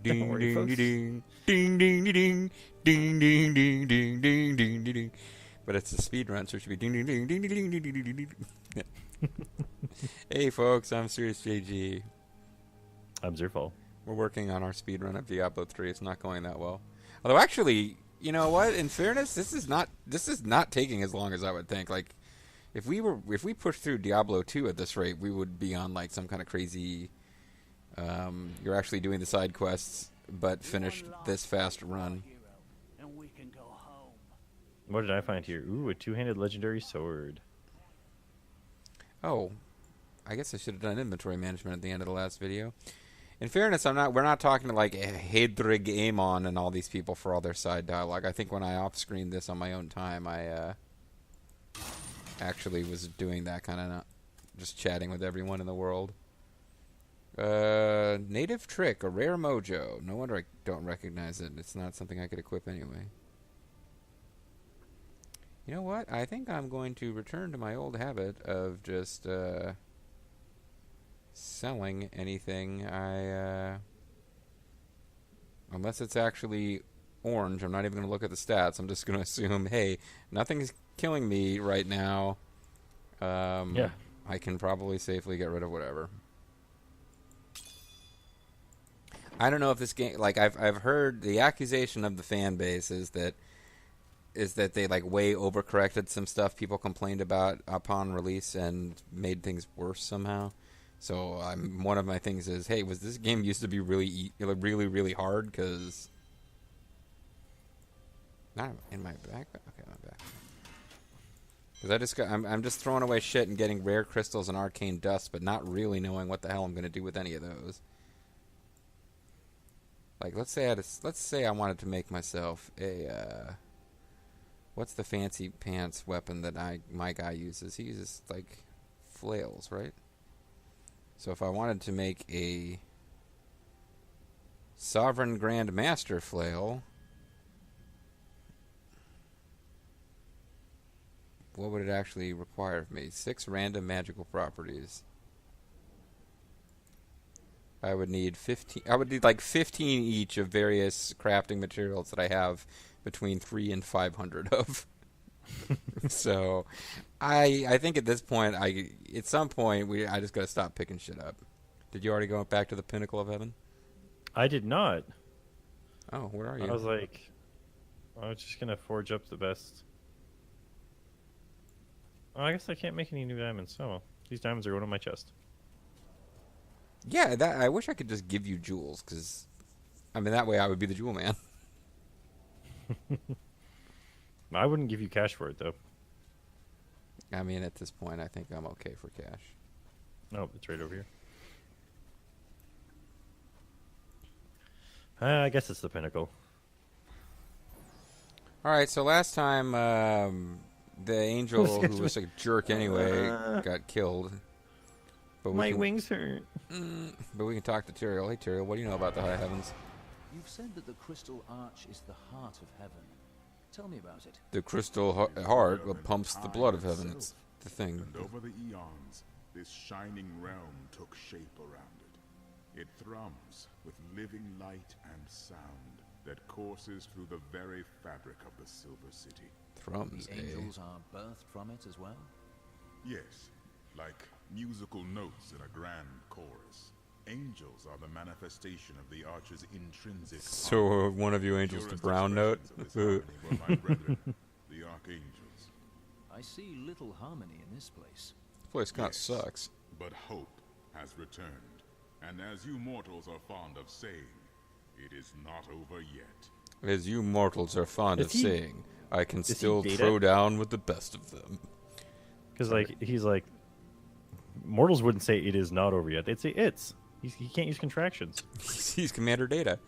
Ding worry, ding folks. ding ding ding ding ding ding ding ding ding ding ding. But it's a speed run, so it should be ding ding ding ding ding ding ding ding ding. Hey folks, I'm Serious JG. I'm Zerfall. We're working on our speed run of Diablo 3. It's not going that well. Although actually, you know what? In fairness, this is not taking as long as I would think. Like if we pushed through Diablo 2 at this rate, we would be on like some kind of crazy you're actually doing the side quests but finished this fast run. What did I find here? Ooh, a two-handed legendary sword. Oh, I guess I should have done inventory management at the end of the last video. In fairness, we're not talking to like Hedrig Amon and all these people for all their side dialogue. I think when I off-screened this on my own time, I actually was doing that kind of just chatting with everyone in the world. Native Trick, a rare mojo. No wonder I don't recognize it. It's not something I could equip anyway. You know what? I think I'm going to return to my old habit of just selling anything unless it's actually orange. I'm not even going to look at the stats. I'm just going to assume, hey, nothing's killing me right now. Yeah. I can probably safely get rid of whatever. I don't know if this game, like I've heard the accusation of the fan base is that they like way overcorrected some stuff people complained about upon release and made things worse somehow. So one of my things is, hey, was this game used to be really really hard? Because not in my back. Okay, my back. Because I'm just throwing away shit and getting rare crystals and arcane dust, but not really knowing what the hell I'm going to do with any of those. Like let's say I wanted to make myself a what's the fancy pants weapon that my guy uses? He uses like flails, right? So if I wanted to make a Sovereign Grand Master flail, what would it actually require of me? 6 random magical properties. I would need 15. I would need like 15 each of various crafting materials that I have between 3 and 500 of. So, I think at this point, at some point I just gotta stop picking shit up. Did you already go back to the pinnacle of heaven? I did not. Oh, where are you? I was like, I was just gonna forge up the best. Oh, I guess I can't make any new diamonds. Oh, well. These diamonds are going in my chest. Yeah, I wish I could just give you jewels, because, I mean, that way I would be the jewel man. I wouldn't give you cash for it, though. I mean, at this point, I think I'm okay for cash. Oh, it's right over here. I guess it's the pinnacle. Alright, so last time, the angel, who was a jerk anyway, got killed. But My wings hurt. But we can talk to Tyrael. Hey, Tyrael, what do you know about the high heavens? You've said that the Crystal Arch is the heart of heaven. Tell me about it. The crystal heart pumps the blood of heaven. It's the thing. And over the eons, this shining realm took shape around it. It thrums with living light and sound that courses through the very fabric of the Silver City. Thrums, The angels are birthed from it as well? Yes, like musical notes in a grand chorus. Angels are the manifestation of the Arch's intrinsic. So one of you angels the brown note? Were my brethren, the archangels. I see little harmony in this place. This place kind of Yes, sucks. But hope has returned. And as you mortals are fond of saying, it is not over yet. As you mortals are fond of saying, I can still Data? throw down with the best of them. Because like he's like, mortals wouldn't say it is not over yet. They'd say it's. He can't use contractions. He's Commander Data.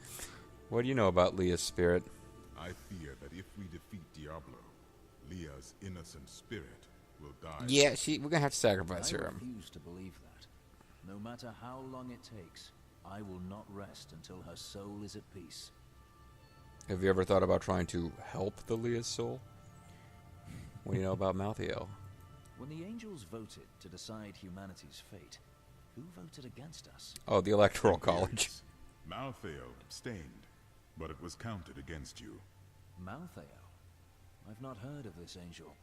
What do you know about Leah's spirit? I fear that if we defeat Diablo, Leah's innocent spirit will die. Yeah, we're gonna have to sacrifice I her. refuse to believe that. No matter how long it takes, I will not rest until her soul is at peace. Have you ever thought about trying to help the Leah's soul? What do you know about Malthael? When the angels voted to decide humanity's fate, who voted against us? Oh, the Electoral College. Malthael abstained, but it was counted against you. Malthael? I've not heard of this angel.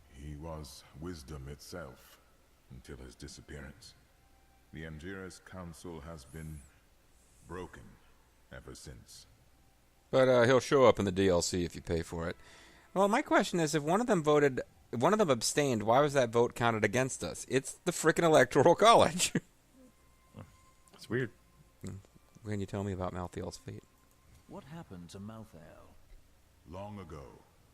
He was wisdom itself, until his disappearance. The Angiras Council has been broken ever since. But he'll show up in the DLC if you pay for it. Well, my question is, if one of them abstained, why was that vote counted against us? It's the frickin' Electoral College. It's weird. Can you tell me about Malthael's fate? What happened to Malthael? Long ago,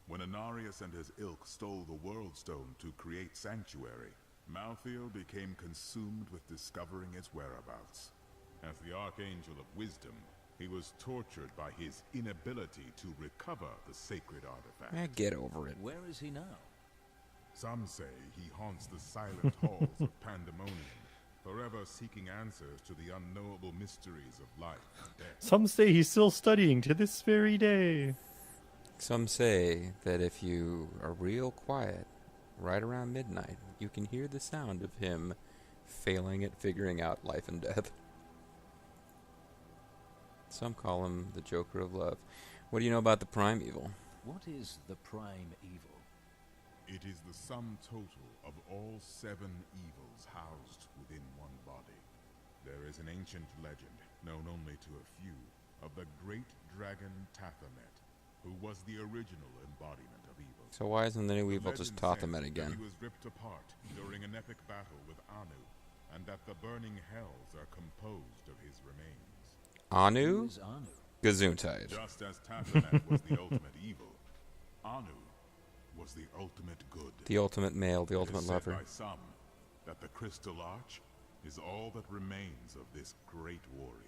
when Anarius and his ilk stole the World Stone to create Sanctuary, Malthael became consumed with discovering its whereabouts. As the Archangel of Wisdom, he was tortured by his inability to recover the sacred artifact. Get over it. Where is he now? Some say he haunts the silent halls of Pandemonium, forever seeking answers to the unknowable mysteries of life and death. Some say he's still studying to this very day. Some say that if you are real quiet, right around midnight, you can hear the sound of him failing at figuring out life and death. Some call him the Joker of Love. What do you know about the Prime Evil? What is the prime evil? It is the sum total of all 7 evils housed within one body. There is an ancient legend, known only to a few, of the great dragon Tathamet, who was the original embodiment of evil. So why isn't the new The evil just legend Tathamet says again? that he was ripped apart during an epic battle with Anu, and that the burning hells are composed of his remains. Who Anu? is Anu? Gesundheit. Just as Tathamet was the ultimate evil, Anu was the ultimate good. The ultimate male, the It is ultimate said lover. by some that the Crystal Arch is all that remains of this great warrior.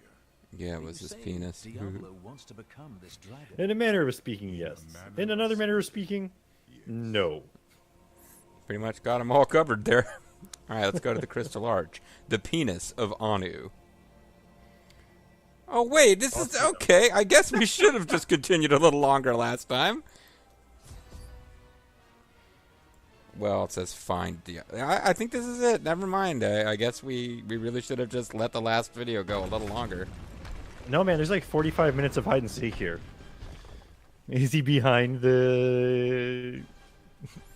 Yeah, it Are was you his saying penis. Diablo wants to become this dragon. In a manner of speaking, yes. In another manner of speaking, no. Pretty much got him all covered there. Alright, let's go to the Crystal Arch. The penis of Anu. Oh, wait, this is... Okay, I guess we should have just continued a little longer last time. Well, it says find I think this is it. Never mind. I guess we really should have just let the last video go a little longer. No, man, there's like 45 minutes of hide and seek here. Is he behind the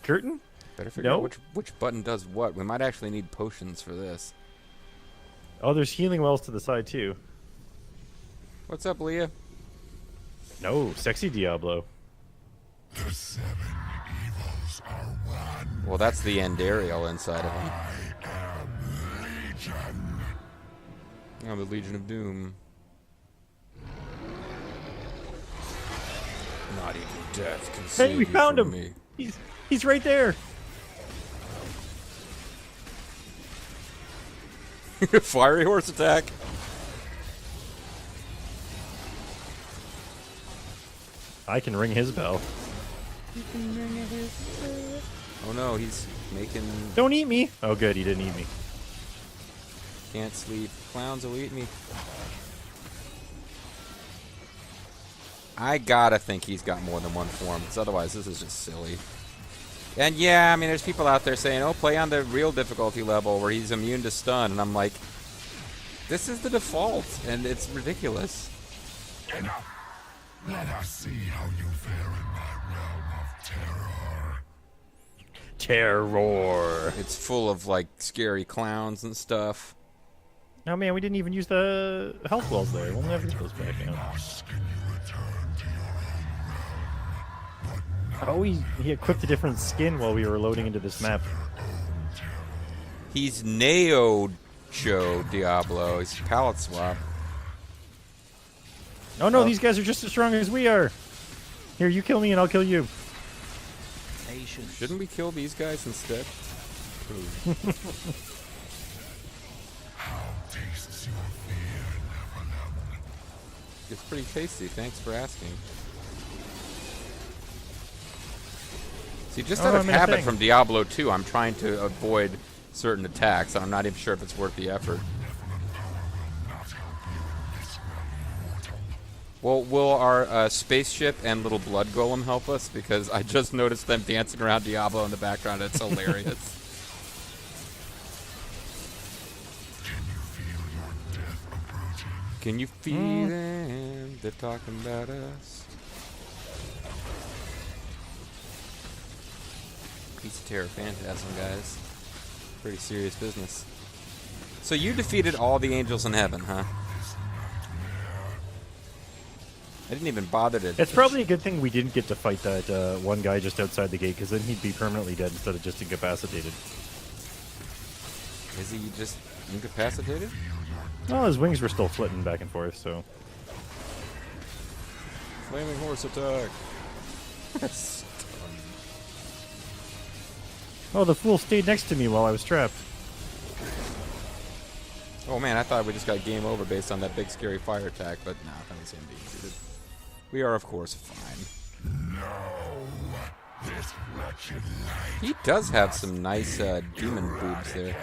curtain? Better figure No. out which button does what. We might actually need potions for this. Oh, there's healing wells to the side, too. What's up, Leah? No, sexy Diablo. The 7 evils are one. Well, that's the Andariel inside of him. I am Legion. I'm the Legion of Doom. Not even death can save Hey, we you found from him! He's right there! Me. Fiery horse attack. I can ring his bell. Oh no, he's making... Don't eat me! Oh, good, he didn't eat me. Can't sleep. Clowns will eat me. I gotta think he's got more than one form, because otherwise this is just silly. And yeah, I mean, there's people out there saying, oh, play on the real difficulty level where he's immune to stun, and I'm like, this is the default, and it's ridiculous. Enough. Let us see how you fare in my realm of terror. Terror! It's full of, like, scary clowns and stuff. Oh man, we didn't even use the health wells there. We'll never get those back out. Thus can you return to your own realm. Oh, he equipped a different skin while we were loading into this map. He's Neo Joe Diablo. He's palette swap. Oh no, these guys are just as strong as we are! Here, you kill me and I'll kill you. Patience. Shouldn't we kill these guys instead? How tastes your fear, Neverland? It's pretty tasty. Thanks for asking. See, just out Oh, of I'm in a habit thing. from Diablo 2, I'm trying to avoid certain attacks, and I'm not even sure if it's worth the effort. Neverland power will not help you in this realm, mortal. Well, will our spaceship and little blood golem help us? Because I just noticed them dancing around Diablo in the background. It's hilarious. Can you feel your death approaching? Can you feel them? They're talking about us. Piece of terror phantasm, guys. Pretty serious business. So you defeated all the angels in heaven, huh? I didn't even bother to... It's probably a good thing we didn't get to fight that one guy just outside the gate, because then he'd be permanently dead instead of just incapacitated. Is he just incapacitated? Well, his wings were still flitting back and forth, so... Flaming horse attack. Oh, the fool stayed next to me while I was trapped. Oh man, I thought we just got game over based on that big scary fire attack, but no, that was him being defeated. We are, of course, fine. No, this wretched light. He does have some nice demon boobs there.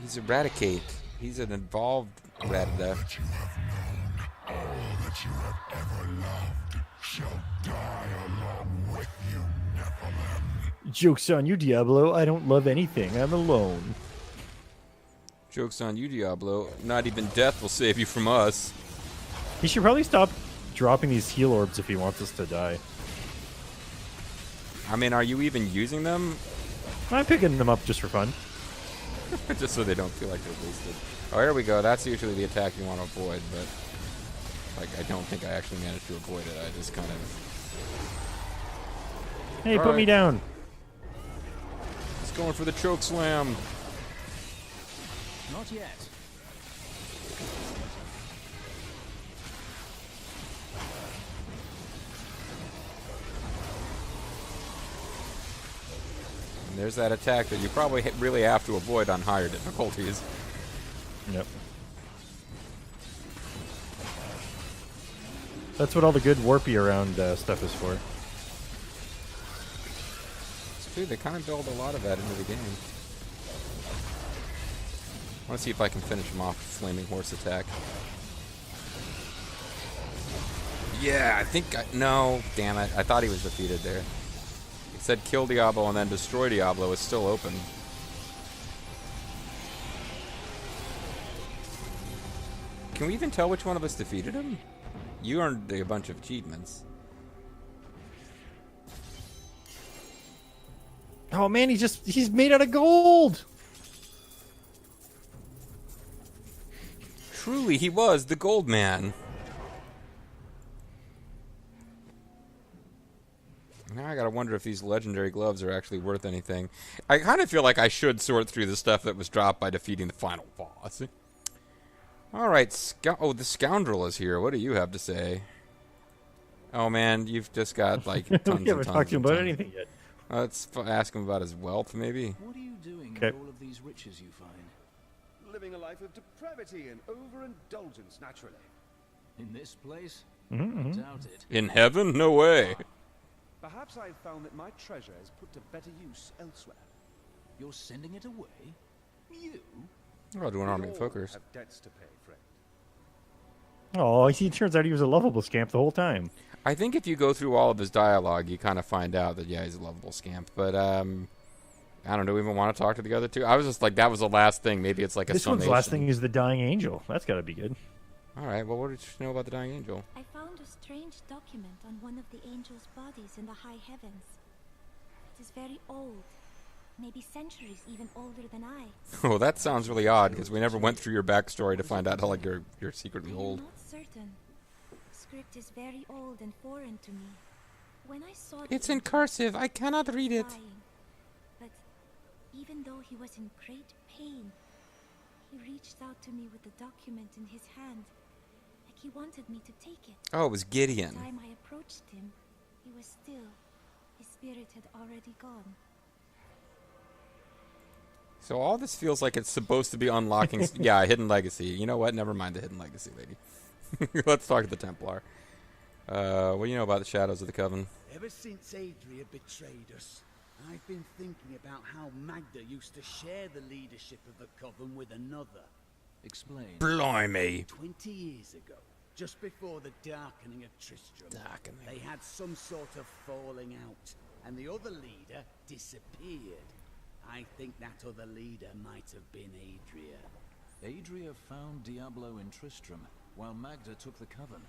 He's Eradicate. He's an involved rat there. That you have known, all that you have ever loved, shall die along with you, Nephilim. Joke's on you, Diablo. I don't love anything. I'm alone. Joke's on you, Diablo. Not even death will save you from us. He should probably stop dropping these heal orbs if he wants us to die. I mean, are you even using them? I'm picking them up just for fun. Just so they don't feel like they're wasted. Oh, here we go. That's usually the attack you want to avoid, but... Like, I don't think I actually managed to avoid it. I just kind of... Hey, All put right. me down. He's going for the choke slam. Not yet. And there's that attack that you probably really have to avoid on higher difficulties. Yep. That's what all the good warpy around stuff is for. It's true, they kind of build a lot of that into the game. I want to see if I can finish him off with Flaming Horse attack. Yeah, I think no, damn it. I thought he was defeated there. It said kill Diablo and then destroy Diablo is still open. Can we even tell which one of us defeated him? You earned a bunch of achievements. Oh man, he's made out of gold. Truly, he was the Gold Man. Now I gotta wonder if these legendary gloves are actually worth anything. I kind of feel like I should sort through the stuff that was dropped by defeating the final boss. Alright, oh, the scoundrel is here. What do you have to say? Oh man, you've just got like tons and We haven't tons talked to him and about tons. anything yet. Let's ask him about his wealth, maybe. What are you doing Okay. with all of these riches you find? Living a life of depravity and overindulgence, naturally. In this place? Mm-hmm. I doubt it. In heaven? No way. Perhaps I've found that my treasure is put to better use elsewhere. You're sending it away? You? I'll do an army of We all hookers. have debts to pay, friend. Oh, he turns out he was a lovable scamp the whole time. I think if you go through all of his dialogue, you kind of find out that, yeah, he's a lovable scamp. But, I don't know, do we even want to talk to the other two? I was just like, that was the last thing. Maybe it's like a This one's summation. last thing is the dying angel. That's got to be good. All right, well, what did you know about the Dying Angel? I found a strange document on one of the angels' bodies in the high heavens. It is very old, maybe centuries even older than I. Oh, that sounds really odd, because we never went through your backstory to find out how, like, you're secretly I am old. not certain. The script is very old and foreign to me. When I saw It's the in angel, cursive. I cannot he was read it. dying. But even though he was in great pain, he reached out to me with the document in his hand, like he wanted me to take it. Oh, it was By Gideon. the time I approached him, he was still. His spirit had already gone. So all this feels like it's supposed to be unlocking... yeah, Hidden Legacy. You know what? Never mind the Hidden Legacy, lady. Let's talk to the Templar. What do you know about the Shadows of the Coven? Ever since Adria betrayed us, I've been thinking about how Magda used to share the leadership of the Coven with another. Explain. Blimey. 20 years ago, just before the darkening of Tristram, they had some sort of falling out, and the other leader disappeared. I think that other leader might have been Adria. Adria found Diablo in Tristram, while Magda took the coven.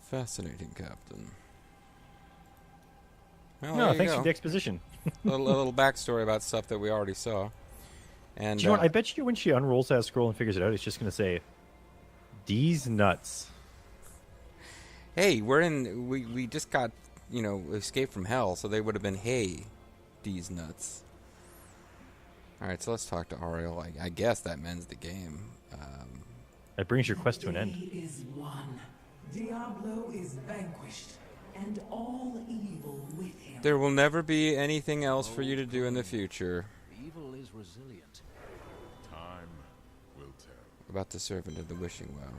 Fascinating, Captain. Well, No, there you thanks go. for the exposition. a little backstory about stuff that we already saw. And Do you know what? I bet you when she unrolls that scroll and figures it out, it's just going to say, "These nuts." hey, we just got, escaped from hell, so they would have been, hey, these nuts. All right, so let's talk to Ariel. I guess that mends the game. That brings your quest to an end. Day is won. Diablo is vanquished, and all evil with him. There will never be anything else for you to do in the future. Evil is resilient. Time will tell. About the servant of the wishing well.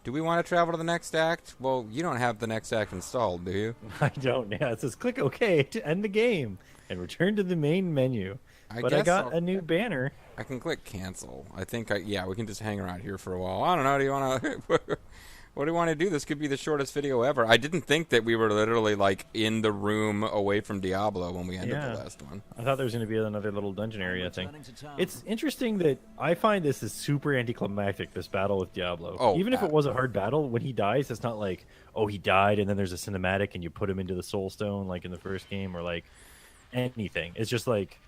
Do we want to travel to the next act? Well, you don't have the next act installed, do you? I don't. Yeah, it says click OK to end the game and return to the main menu. I But I guess got a new banner. I can click cancel. I think we can just hang around here for a while. I don't know. Do you want to? What do you want to do? This could be the shortest video ever. I didn't think that we were literally like in the room away from Diablo when we ended the last one. I thought there was going to be another little dungeon area thing. Returning to town. It's interesting that I find this is super anticlimactic, this battle with Diablo. Oh, Even if it was a hard battle, when he dies, it's not like, oh, he died and then there's a cinematic and you put him into the Soul Stone like in the first game or like anything. It's just like,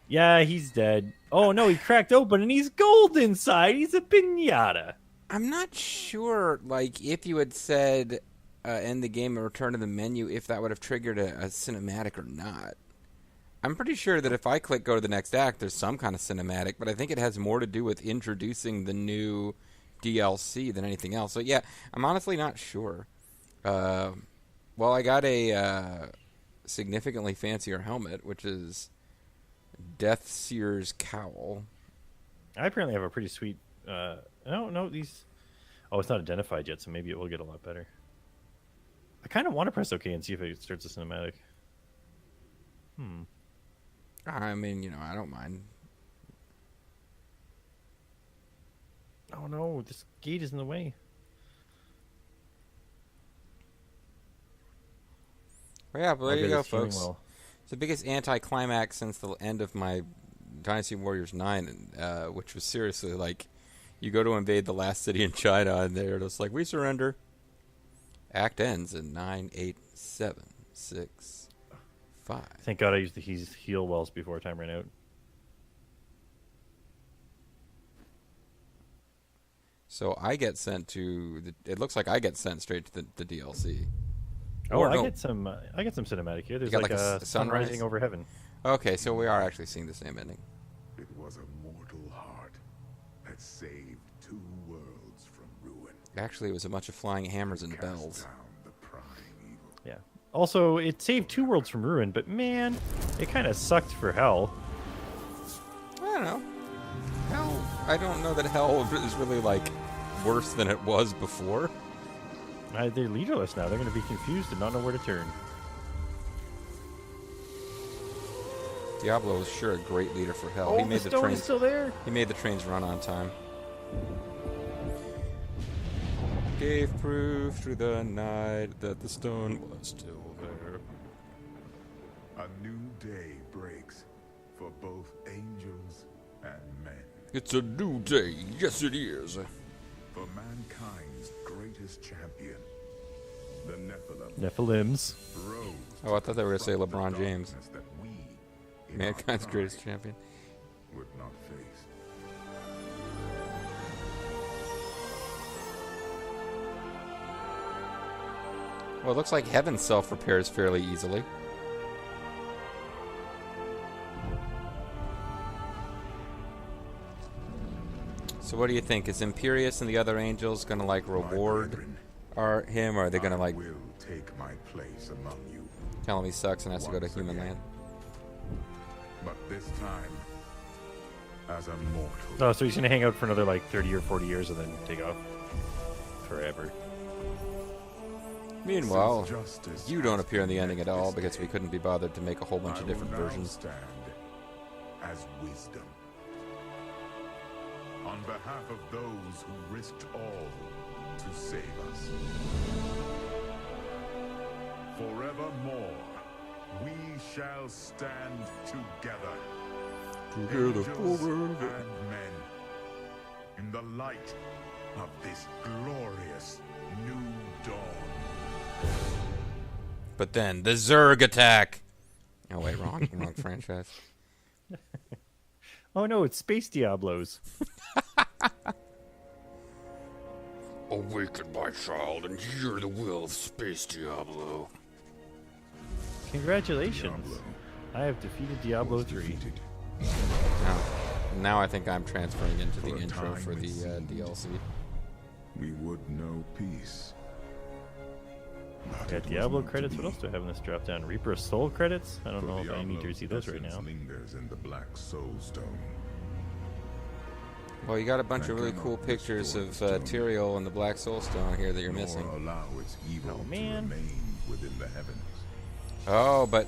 yeah, he's dead. Oh, no, he cracked open and he's gold inside. He's a piñata. I'm not sure, like, if you had said end the game and return to the menu, if that would have triggered a cinematic or not. I'm pretty sure that if I click go to the next act, there's some kind of cinematic, but I think it has more to do with introducing the new DLC than anything else. So, yeah, I'm honestly not sure. Well, I got a significantly fancier helmet, which is Deathseer's Cowl. I apparently have a pretty sweet... No, these... Oh, it's not identified yet, so maybe it will get a lot better. I kind of want to press OK and see if it starts a cinematic. I mean, I don't mind. Oh no, this gate is in the way. Well, yeah, but there you go, it's doing folks. well. It's the biggest anticlimax since the end of my Dynasty Warriors 9, which was seriously like, you go to invade the last city in China, and they're just like, we surrender. Act ends in 9, 8, 7, 6, 5. Thank God I used the heal wells before time ran out. So I get sent to it looks like I get sent straight to the DLC. Oh, Or I no. get some here. There's got like like a a sun sunrise? rising over heaven. Okay, so we are actually seeing the same ending. It was a mortal heart that saved 2 worlds from ruin. Actually, it was a bunch of flying hammers and Cast bells. down the prime evil. Yeah. Also, it saved 2 worlds from ruin, but man, it kind of sucked for hell. I don't know. Hell, I don't know that hell is really like worse than it was before. They're leaderless now. They're going to be confused and not know where to turn. Diablo was sure a great leader for hell. Oh, He made the stone is still there. He made the trains run on time. Gave proof through the night that the stone was still there. A new day breaks for both angels and men. It's a new day. Yes, it is. For mankind's greatest champion, the Nephilim Nephilims. rose. Oh, I thought they were going to say from the LeBron James. darkness that we, in Mankind's our greatest pride, champion. would not face. Well, it looks like heaven self-repairs fairly easily. So what do you think? Is Imperius and the other angels going to, like, My reward brethren, him, or are they going to, like, I will take my place among you, tell him he sucks and has to go to Once human again. land? but this time as a mortal. Oh, so he's going to hang out for another like 30 or 40 years and then take off forever. Meanwhile, Justice you don't has appear in the been ending met at all this because we day. couldn't be bothered to make a whole bunch I of will different now versions. stand as wisdom. On behalf of those who risked all to save us. Forevermore, we shall stand together. Together Angels forever. and men. in the light of this glorious new dawn. But then the Zerg attack. Oh wait, wrong franchise. Oh no, it's Space Diablos. Awaken, my child, and hear the will of Space Diablo. Congratulations. I have defeated Diablo 3. Now I think I'm transferring into the intro for the DLC. We would know peace. Got Diablo credits. What else do I have in this drop down? Reaper of Soul credits? I don't know if I need to see those right now. Lingers in the black soul stone. Well, you got a bunch of really cool pictures of Tyrael and the Black Soul Stone here that you're missing. Allow its evil Oh, man. to remain within the heavens. Oh, but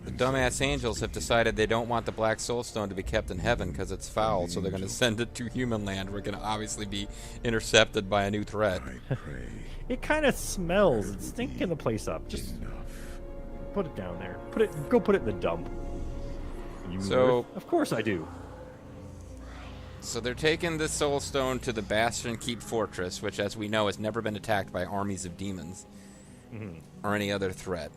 the dumbass angels have decided they don't want the Black Soul Stone to be kept in heaven because it's foul, so they're going to send it to human land. We're going to obviously be intercepted by a new threat. I pray. It kind of smells. It's stinking the place up. Just put it down there. Go put it in the dump. Of course I do. So they're taking the Soul Stone to the Bastion Keep Fortress, which, as we know, has never been attacked by armies of demons or any other threat.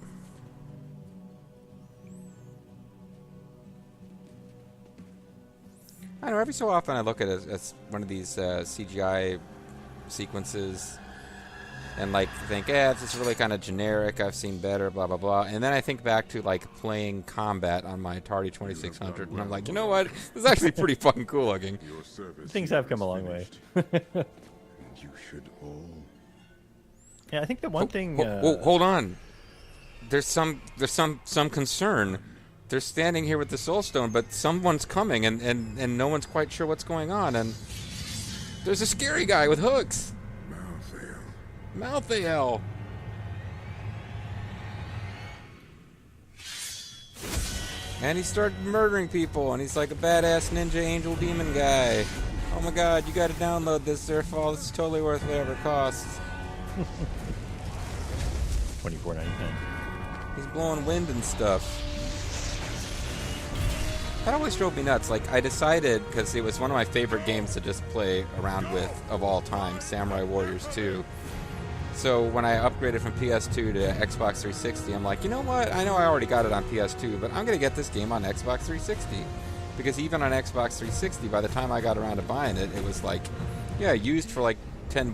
I don't know, every so often I look at it as one of these CGI sequences and like think, it's just really kind of generic, I've seen better, blah, blah, blah. And then I think back to like playing Combat on my Atari 2600, and I'm like, you know what? This is actually pretty fucking cool looking. Things have come a long way. You should all. Yeah, I think the one thing... hold on. There's some concern. They're standing here with the Soul Stone, but someone's coming, and no one's quite sure what's going on, and there's a scary guy with hooks. Malthael. And he started murdering people, and he's like a badass ninja angel demon guy. Oh my god, you gotta download this, Zerfall. This is totally worth whatever it costs. $24.99. He's blowing wind and stuff. That always drove me nuts. Like, I decided, because it was one of my favorite games to just play around with of all time, Samurai Warriors 2. So when I upgraded from PS2 to Xbox 360, I'm like, you know what? I know I already got it on PS2, but I'm going to get this game on Xbox 360. Because even on Xbox 360, by the time I got around to buying it, it was like, used for like $10.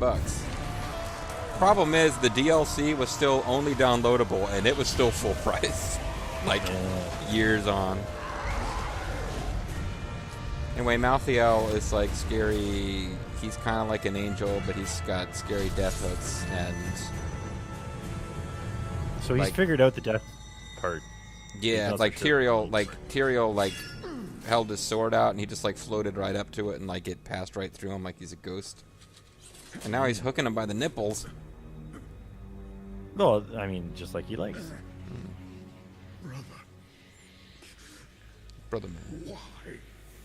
Problem is, the DLC was still only downloadable, and it was still full price. Like, years on. Anyway, Malthael is like scary. He's kind of like an angel, but he's got scary death hooks, and so he's figured out the death part. Yeah, like Tyrael held his sword out, and he just like floated right up to it, and like it passed right through him like he's a ghost. And now he's hooking him by the nipples. Well, I mean, just like he likes. Brother man. Why?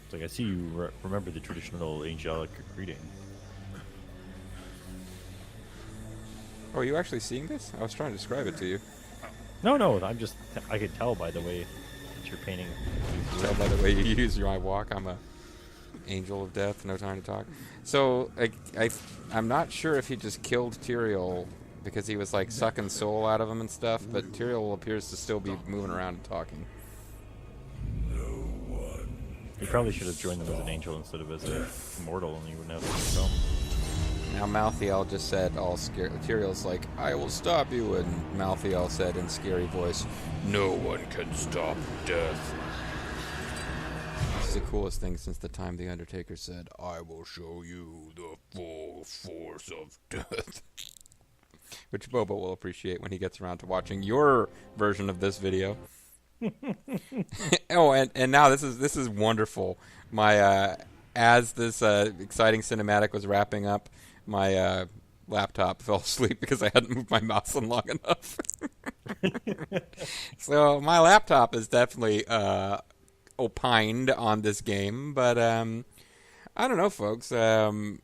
It's like, I see you remember the traditional angelic greeting. Oh, are you actually seeing this? I was trying to describe it to you. No, I could tell by the way that you're painting. Tell by the way you use your eye walk. I'm a angel of death, no time to talk. So, I'm not sure if he just killed Tyrael because he was like sucking soul out of him and stuff, but Tyrael appears to still be moving around and talking. You probably should have joined them as an angel instead of as a mortal, and you wouldn't have to film. Now Malthael just said, all scared. Tyrael's like, I will stop you, and Malthael said in scary voice, no one can stop death. This is the coolest thing since the time the Undertaker said, I will show you the full force of death. Which Bobo will appreciate when he gets around to watching your version of this video. Oh, and now this is wonderful. My as this exciting cinematic was wrapping up, my laptop fell asleep because I hadn't moved my mouse in long enough. So my laptop is definitely opined on this game, but I don't know, folks. I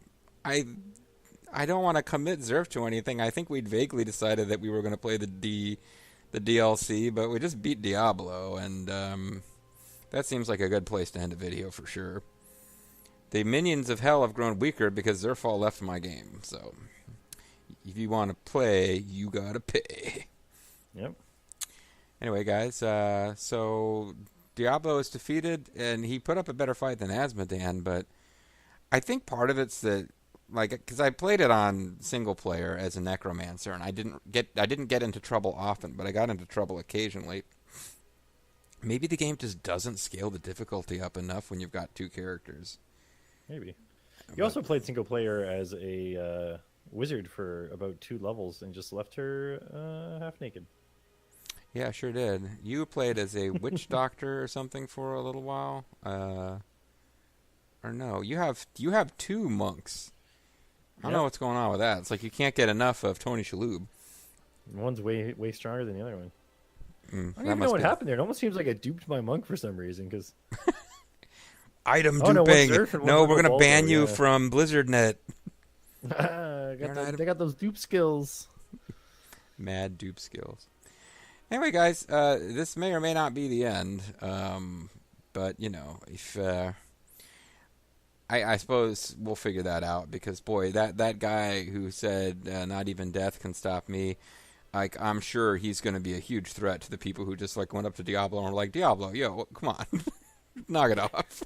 don't want to commit Zerf to anything. I think we'd vaguely decided that we were going to play the DLC, but we just beat Diablo, and that seems like a good place to end a video for sure. The minions of hell have grown weaker because Zerfall left my game. So, if you want to play, you gotta pay. Yep. Anyway, guys, so Diablo is defeated, and he put up a better fight than Asmodan, but I think part of it's that, like, because I played it on single player as a necromancer, and I didn't get into trouble often, but I got into trouble occasionally. Maybe the game just doesn't scale the difficulty up enough when you've got two characters. Maybe. You also played single player as a wizard for about 2 levels and just left her half naked. Yeah, sure did. You played as a witch doctor or something for a little while, or no? You have 2 monks. I don't know what's going on with that. It's like you can't get enough of Tony Shalhoub. One's way stronger than the other one. I don't that even must know what be- happened there. It almost seems like I duped my monk for some reason. Because Item Oh, no, one's duping. Earth and No, one's we're gonna Volvo, ban you yeah. from BlizzardNet. they got those dupe skills. Mad dupe skills. Anyway, guys, this may or may not be the end. But you know, if I suppose we'll figure that out, because boy, that guy who said not even death can stop me. Like, I'm sure he's going to be a huge threat to the people who just like went up to Diablo and were like, Diablo, yo, come on, knock it off.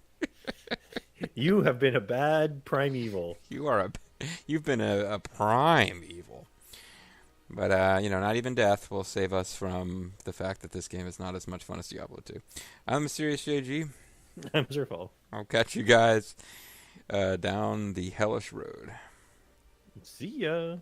You have been a bad primeval. You've been a prime evil. But, you know, not even death will save us from the fact that this game is not as much fun as Diablo 2. I'm Mysterious JG. I'm Zerfall. I'll catch you guys down the hellish road. See ya.